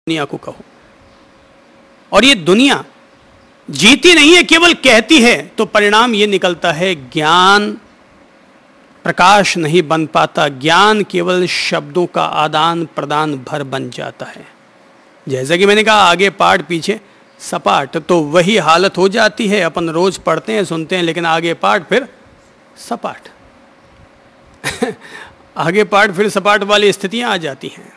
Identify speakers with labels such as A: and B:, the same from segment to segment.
A: दुनिया को कहो। और ये दुनिया जीती नहीं है, केवल कहती है, तो परिणाम ये निकलता है ज्ञान प्रकाश नहीं बन पाता, ज्ञान केवल शब्दों का आदान प्रदान भर बन जाता है। जैसा कि मैंने कहा आगे पाठ पीछे सपाट, तो वही हालत हो जाती है। अपन रोज पढ़ते हैं सुनते हैं, लेकिन आगे पाठ फिर सपाट आगे पाठ फिर सपाट वाली स्थितियां आ जाती हैं।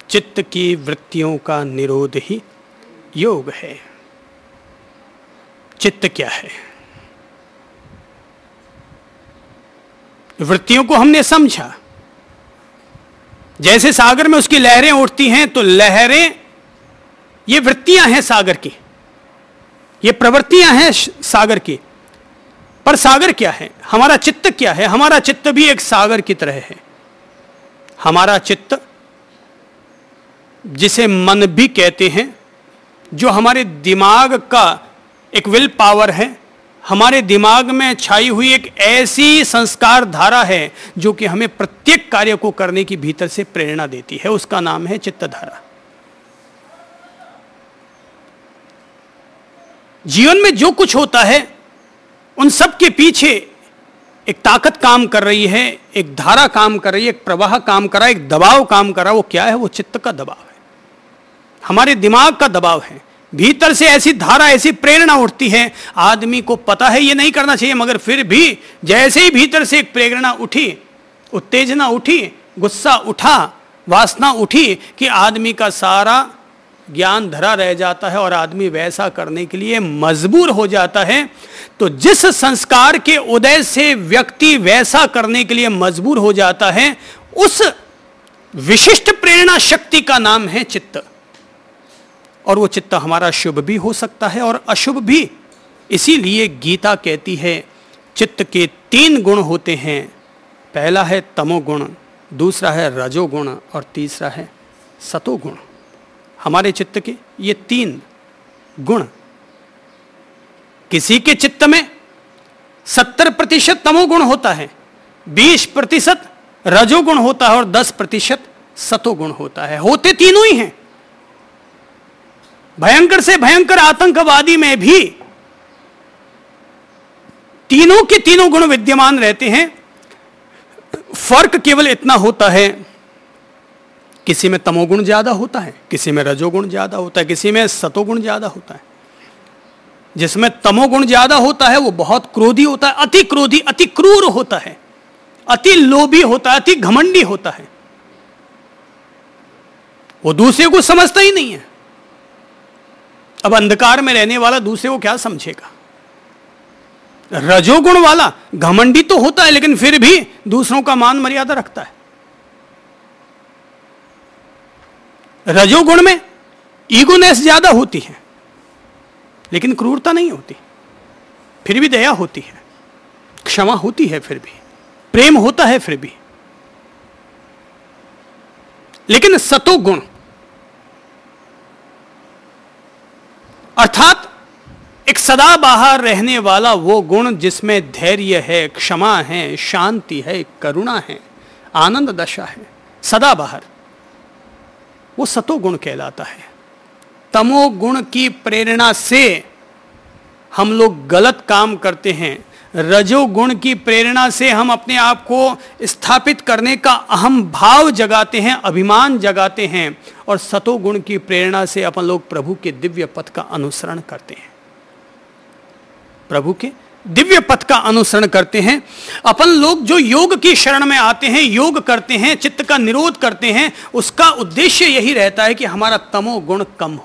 A: चित्त की वृत्तियों का निरोध ही योग है। चित्त क्या है? वृत्तियों को हमने समझा। जैसे सागर में उसकी लहरें उठती हैं, तो लहरें ये वृत्तियां हैं सागर की, ये प्रवृत्तियां हैं सागर की। पर सागर क्या है? हमारा चित्त क्या है? हमारा चित्त भी एक सागर की तरह है। हमारा चित्त, जिसे मन भी कहते हैं, जो हमारे दिमाग का एक विल पावर है, हमारे दिमाग में छाई हुई एक ऐसी संस्कार धारा है जो कि हमें प्रत्येक कार्य को करने की भीतर से प्रेरणा देती है। उसका नाम है चित्त धारा। जीवन में जो कुछ होता है उन सब के पीछे एक ताकत काम कर रही है, एक धारा काम कर रही है, एक प्रवाह काम कर रहा है, एक दबाव काम कर रहा है। वो क्या है? वो चित्त का दबाव है, हमारे दिमाग का दबाव है। भीतर से ऐसी धारा, ऐसी प्रेरणा उठती है। आदमी को पता है ये नहीं करना चाहिए, मगर फिर भी जैसे ही भीतर से एक प्रेरणा उठी, उत्तेजना उठी, गुस्सा उठा, वासना उठी, कि आदमी का सारा ज्ञान धरा रह जाता है और आदमी वैसा करने के लिए मजबूर हो जाता है। तो जिस संस्कार के उदय से व्यक्ति वैसा करने के लिए मजबूर हो जाता है, उस विशिष्ट प्रेरणा शक्ति का नाम है चित्त। और वो चित्त हमारा शुभ भी हो सकता है और अशुभ भी। इसीलिए गीता कहती है चित्त के 3 गुण होते हैं। पहला है तमोगुण, दूसरा है रजोगुण और तीसरा है सतोगुण। हमारे चित्त के ये 3 गुण। किसी के चित्त में 70% तमोगुण होता है, 20% रजोगुण होता है और 10% सतोगुण होता है। होते तीनों ही हैं। भयंकर से भयंकर आतंकवादी में भी तीनों के तीनों गुण विद्यमान रहते हैं। फर्क केवल इतना होता है, किसी में तमोगुण ज्यादा होता है, किसी में रजोगुण ज्यादा होता है, किसी में सतोगुण ज्यादा होता है। जिसमें तमोगुण ज्यादा होता है वो बहुत क्रोधी होता है, अति क्रोधी, अति क्रूर होता है, अति लोभी होता है, अति घमंडी होता है। वो दूसरे को समझता ही नहीं है। अब अंधकार में रहने वाला दूसरे को क्या समझेगा? रजोगुण वाला घमंडी तो होता है, लेकिन फिर भी दूसरों का मान मर्यादा रखता है। रजोगुण में ईगोनेस ज्यादा होती है, लेकिन क्रूरता नहीं होती, फिर भी दया होती है, क्षमा होती है, फिर भी प्रेम होता है, फिर भी। लेकिन सतोगुण अर्थात एक सदा बाहर रहने वाला वो गुण जिसमें धैर्य है, क्षमा है, शांति है, करुणा है, आनंद दशा है, सदा बाहर, वो सतोगुण कहलाता है। तमोगुण की प्रेरणा से हम लोग गलत काम करते हैं। रजोगुण की प्रेरणा से हम अपने आप को स्थापित करने का अहम भाव जगाते हैं, अभिमान जगाते हैं। और सतोगुण की प्रेरणा से अपन लोग प्रभु के दिव्य पथ का अनुसरण करते हैं, प्रभु के दिव्य पथ का अनुसरण करते हैं। अपन लोग जो योग की शरण में आते हैं, योग करते हैं, चित्त का निरोध करते हैं, उसका उद्देश्य यही रहता है कि हमारा तमोगुण कम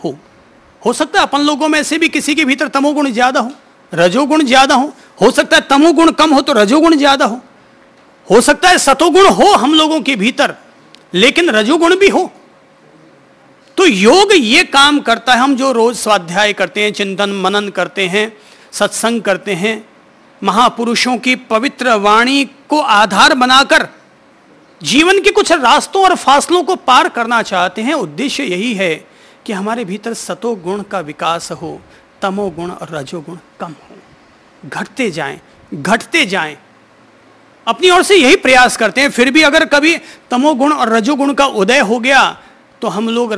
A: हो सकता है अपन लोगों में से भी किसी के भीतर तमोगुण ज्यादा रजोगुण ज्यादा हो सकता है तमोगुण कम हो तो रजोगुण ज्यादा हो सकता है सतोगुण हो हम लोगों के भीतर, लेकिन रजोगुण भी हो। तो योग ये काम करता है। हम जो रोज स्वाध्याय करते हैं, चिंतन मनन करते हैं, सत्संग करते हैं, महापुरुषों की पवित्र वाणी को आधार बनाकर जीवन के कुछ रास्तों और फासलों को पार करना चाहते हैं। उद्देश्य यही है कि हमारे भीतर सतोगुण का विकास हो, तमोगुण और रजोगुण कम हो, घटते जाएं, घटते जाएं। अपनी ओर से यही प्रयास करते हैं। फिर भी अगर कभी तमोगुण और रजोगुण का उदय हो गया तो हम लोग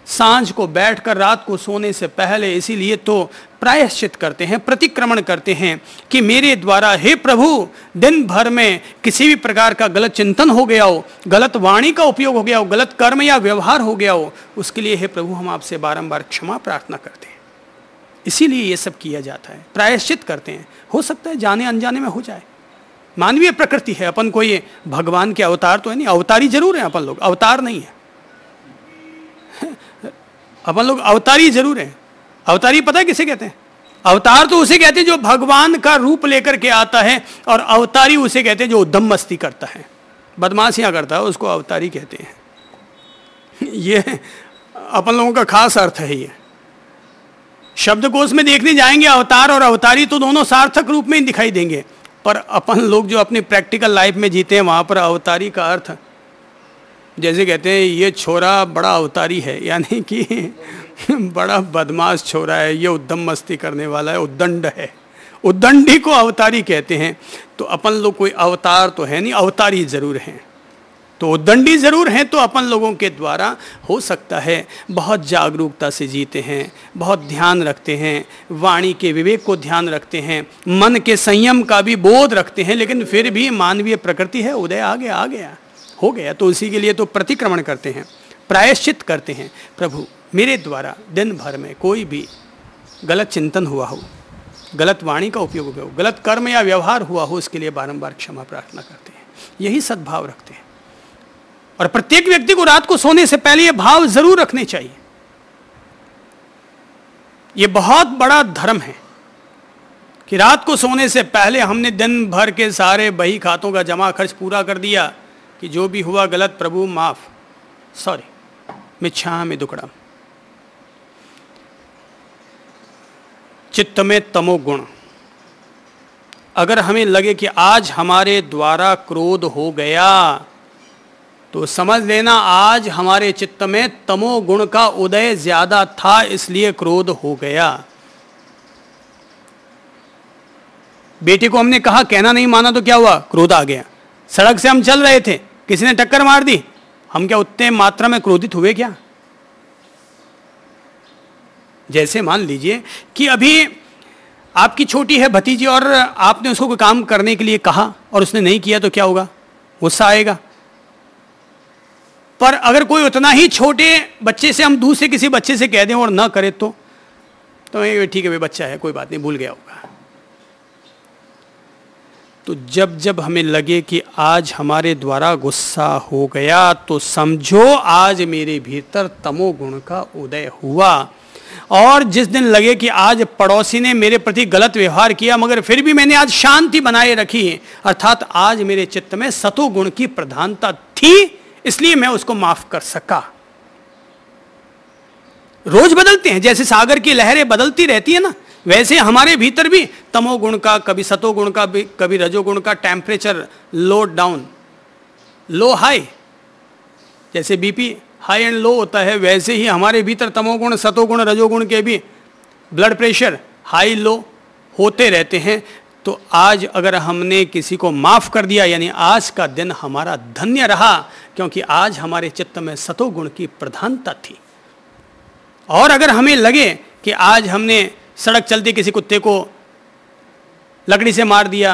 A: सांझ को बैठकर रात को सोने से पहले इसीलिए तो प्रायश्चित करते हैं, प्रतिक्रमण करते हैं कि मेरे द्वारा हे प्रभु दिन भर में किसी भी प्रकार का गलत चिंतन हो गया हो, गलत वाणी का उपयोग हो गया हो, गलत कर्म या व्यवहार हो गया हो, उसके लिए हे प्रभु हम आपसे बारंबार क्षमा प्रार्थना करते हैं। इसीलिए ये सब किया जाता है, प्रायश्चित करते हैं। हो सकता है जाने अनजाने में हो जाए, मानवीय प्रकृति है। अपन कोई भगवान के अवतार तो है नहीं, अवतारी जरूर है अपन लोग, अवतार नहीं है। अपन लोग अवतारी जरूर हैं। अवतारी पता है किसे कहते हैं? अवतार तो उसे कहते हैं जो भगवान का रूप लेकर के आता है, और अवतारी उसे कहते हैं जो उद्दम मस्ती करता है, बदमाशियां करता है, उसको अवतारी कहते हैं। ये अपन लोगों का खास अर्थ है। ये शब्दकोश में देखने जाएंगे अवतार और अवतारी तो दोनों सार्थक रूप में ही दिखाई देंगे, पर अपन लोग जो अपनी प्रैक्टिकल लाइफ में जीते हैं वहां पर अवतारी का अर्थ जैसे कहते हैं ये छोरा बड़ा अवतारी है, यानी कि बड़ा बदमाश छोरा है, ये उद्दम मस्ती करने वाला है, उद्दंड है, उद्दंडी को अवतारी कहते हैं। तो अपन लोग कोई अवतार तो है नहीं, अवतारी जरूर हैं। तो उद्दंडी जरूर हैं, तो अपन लोगों के द्वारा हो सकता है बहुत जागरूकता से जीते हैं, बहुत ध्यान रखते हैं, वाणी के विवेक को ध्यान रखते हैं, मन के संयम का भी बोध रखते हैं, लेकिन फिर भी मानवीय प्रकृति है, उदय आ गया हो गया, तो उसी के लिए तो प्रतिक्रमण करते हैं, प्रायश्चित करते हैं। प्रभु मेरे द्वारा दिन भर में कोई भी गलत चिंतन हुआ हो, गलत वाणी का उपयोग हुआ हो, गलत कर्म या व्यवहार हुआ हो, उसके लिए बारंबार क्षमा प्रार्थना करते हैं। यही सद्भाव रखते हैं। और प्रत्येक व्यक्ति को रात को सोने से पहले ये भाव जरूर रखने चाहिए। ये बहुत बड़ा धर्म है कि रात को सोने से पहले हमने दिन भर के सारे बही खातों का जमा खर्च पूरा कर दिया कि जो भी हुआ गलत प्रभु माफ, सॉरी, मिच्छामि दुक्कडम। चित्त में तमोगुण, अगर हमें लगे कि आज हमारे द्वारा क्रोध हो गया तो समझ लेना आज हमारे चित्त में तमोगुण का उदय ज्यादा था, इसलिए क्रोध हो गया। बेटे को हमने कहा, कहना नहीं माना तो क्या हुआ? क्रोध आ गया। सड़क से हम चल रहे थे, किसी ने टक्कर मार दी, हम क्या उतने मात्रा में क्रोधित हुए क्या? जैसे मान लीजिए कि अभी आपकी छोटी है भतीजी और आपने उसको कोई काम करने के लिए कहा और उसने नहीं किया तो क्या होगा? गुस्सा आएगा। पर अगर कोई उतना ही छोटे बच्चे से हम दूसरे किसी बच्चे से कह दें और ना करे तो ठीक है, वे बच्चा है, कोई बात नहीं, भूल गया होगा। तो जब जब हमें लगे कि आज हमारे द्वारा गुस्सा हो गया तो समझो आज मेरे भीतर तमोगुण का उदय हुआ। और जिस दिन लगे कि आज पड़ोसी ने मेरे प्रति गलत व्यवहार किया मगर फिर भी मैंने आज शांति बनाए रखी, अर्थात आज मेरे चित्त में सतोगुण की प्रधानता थी, इसलिए मैं उसको माफ कर सका। रोज बदलते हैं, जैसे सागर की लहरें बदलती रहती है ना, वैसे हमारे भीतर भी तमोगुण का, कभी सतोगुण का, कभी रजोगुण का टेम्परेचर लो डाउन, लो हाई, जैसे बीपी हाई एंड लो होता है, वैसे ही हमारे भीतर तमोगुण, सतोगुण, रजोगुण के भी ब्लड प्रेशर हाई लो होते रहते हैं। तो आज अगर हमने किसी को माफ कर दिया, यानी आज का दिन हमारा धन्य रहा, क्योंकि आज हमारे चित्त में सतोगुण की प्रधानता थी। और अगर हमें लगे कि आज हमने सड़क चलते किसी कुत्ते को लकड़ी से मार दिया,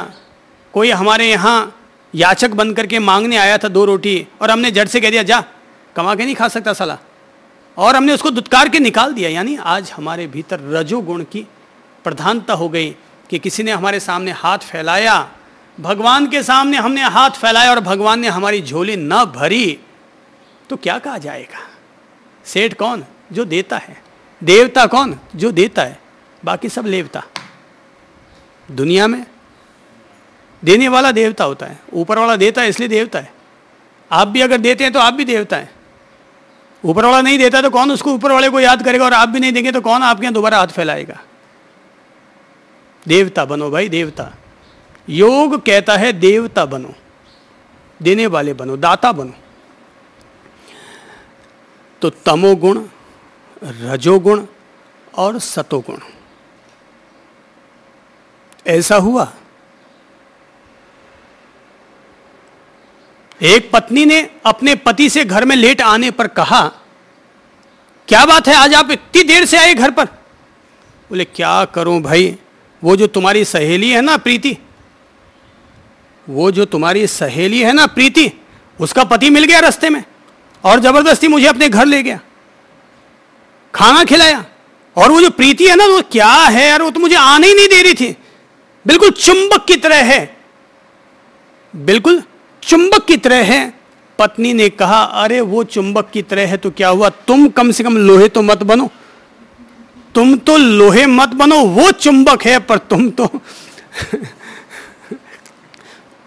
A: कोई हमारे यहाँ याचक बन करके मांगने आया था 2 रोटी और हमने झट से कह दिया जा कमा के नहीं खा सकता साला, और हमने उसको दुत्कार के निकाल दिया, यानी आज हमारे भीतर रजोगुण की प्रधानता हो गई कि किसी ने हमारे सामने हाथ फैलाया, भगवान के सामने हमने हाथ फैलाया और भगवान ने हमारी झोली न भरी तो क्या कहा जाएगा? सेठ कौन? जो देता है। देवता कौन? जो देता है। बाकी सब लेवता। दुनिया में देने वाला देवता होता है, ऊपर वाला देता है इसलिए देवता है। आप भी अगर देते हैं तो आप भी देवता हैं। ऊपर वाला नहीं देता तो कौन उसको ऊपर वाले को याद करेगा, और आप भी नहीं देंगे तो कौन आपके यहाँ दोबारा हाथ फैलाएगा? देवता बनो भाई, देवता। योग कहता है देवता बनो, देने वाले बनो, दाता बनो। तो तमोगुण, रजोगुण और सतोगुण, ऐसा हुआ। एक पत्नी ने अपने पति से घर में लेट आने पर कहा क्या बात है, आज आप इतनी देर से आए घर पर? बोले क्या करूं भाई, वो जो तुम्हारी सहेली है ना प्रीति, वो जो तुम्हारी सहेली है ना प्रीति, उसका पति मिल गया रास्ते में और जबरदस्ती मुझे अपने घर ले गया, खाना खिलाया। और वो जो प्रीति है ना, वो क्या है यार, वो तो मुझे आने ही नहीं दे रही थी, बिल्कुल चुंबक की तरह है, बिल्कुल चुंबक की तरह है। पत्नी ने कहा अरे वो चुंबक की तरह है तो क्या हुआ, तुम कम से कम लोहे तो मत बनो, तुम तो लोहे मत बनो, वो चुंबक है पर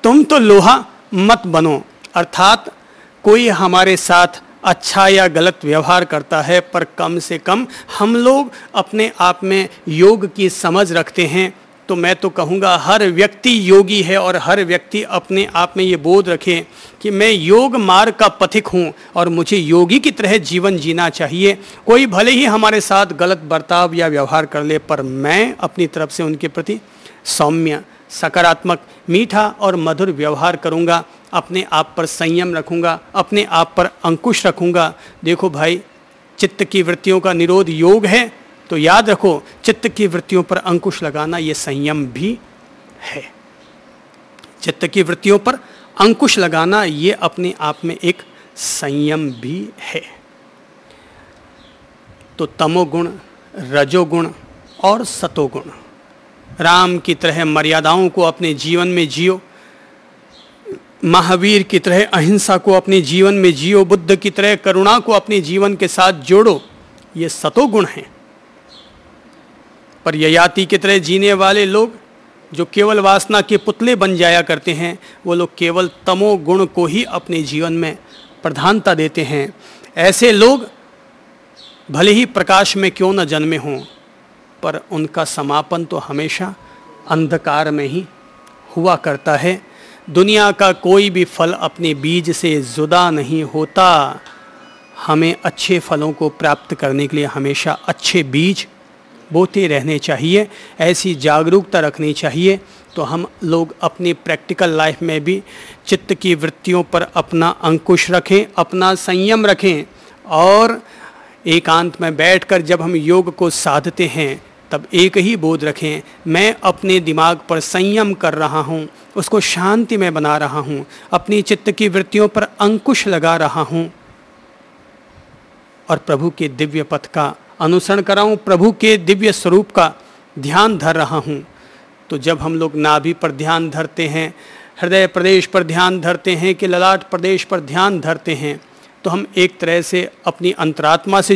A: तुम तो लोहा मत बनो। अर्थात कोई हमारे साथ अच्छा या गलत व्यवहार करता है, पर कम से कम हम लोग अपने आप में योग की समझ रखते हैं। तो मैं तो कहूँगा हर व्यक्ति योगी है और हर व्यक्ति अपने आप में ये बोध रखे कि मैं योग मार्ग का पथिक हूँ और मुझे योगी की तरह जीवन जीना चाहिए। कोई भले ही हमारे साथ गलत बर्ताव या व्यवहार कर ले, पर मैं अपनी तरफ से उनके प्रति सौम्य, सकारात्मक, मीठा और मधुर व्यवहार करूँगा, अपने आप पर संयम रखूँगा, अपने आप पर अंकुश रखूँगा। देखो भाई, चित्त की वृत्तियों का निरोध योग है, तो याद रखो चित्त की वृत्तियों पर अंकुश लगाना ये संयम भी है। चित्त की वृत्तियों पर अंकुश लगाना ये अपने आप में एक संयम भी है। तो तमोगुण, रजोगुण और सतोगुण, राम की तरह मर्यादाओं को अपने जीवन में जियो, महावीर की तरह अहिंसा को अपने जीवन में जियो, बुद्ध की तरह करुणा को अपने जीवन के साथ जोड़ो, ये सतोगुण हैं। पर ययाति की तरह जीने वाले लोग जो केवल वासना के पुतले बन जाया करते हैं, वो लोग केवल तमोगुण को ही अपने जीवन में प्रधानता देते हैं। ऐसे लोग भले ही प्रकाश में क्यों न जन्मे हों, पर उनका समापन तो हमेशा अंधकार में ही हुआ करता है। दुनिया का कोई भी फल अपने बीज से जुदा नहीं होता। हमें अच्छे फलों को प्राप्त करने के लिए हमेशा अच्छे बीज बोते रहने चाहिए, ऐसी जागरूकता रखनी चाहिए। तो हम लोग अपनी प्रैक्टिकल लाइफ में भी चित्त की वृत्तियों पर अपना अंकुश रखें, अपना संयम रखें, और एकांत में बैठकर जब हम योग को साधते हैं तब एक ही बोध रखें, मैं अपने दिमाग पर संयम कर रहा हूँ, उसको शांति में बना रहा हूँ, अपनी चित्त की वृत्तियों पर अंकुश लगा रहा हूँ और प्रभु के दिव्य पथ का अनुसरण कर रहा हूँ, प्रभु के दिव्य स्वरूप का ध्यान धर रहा हूँ। तो जब हम लोग नाभि पर ध्यान धरते हैं, हृदय प्रदेश पर ध्यान धरते हैं कि ललाट प्रदेश पर ध्यान धरते हैं, तो हम एक तरह से अपनी अंतरात्मा से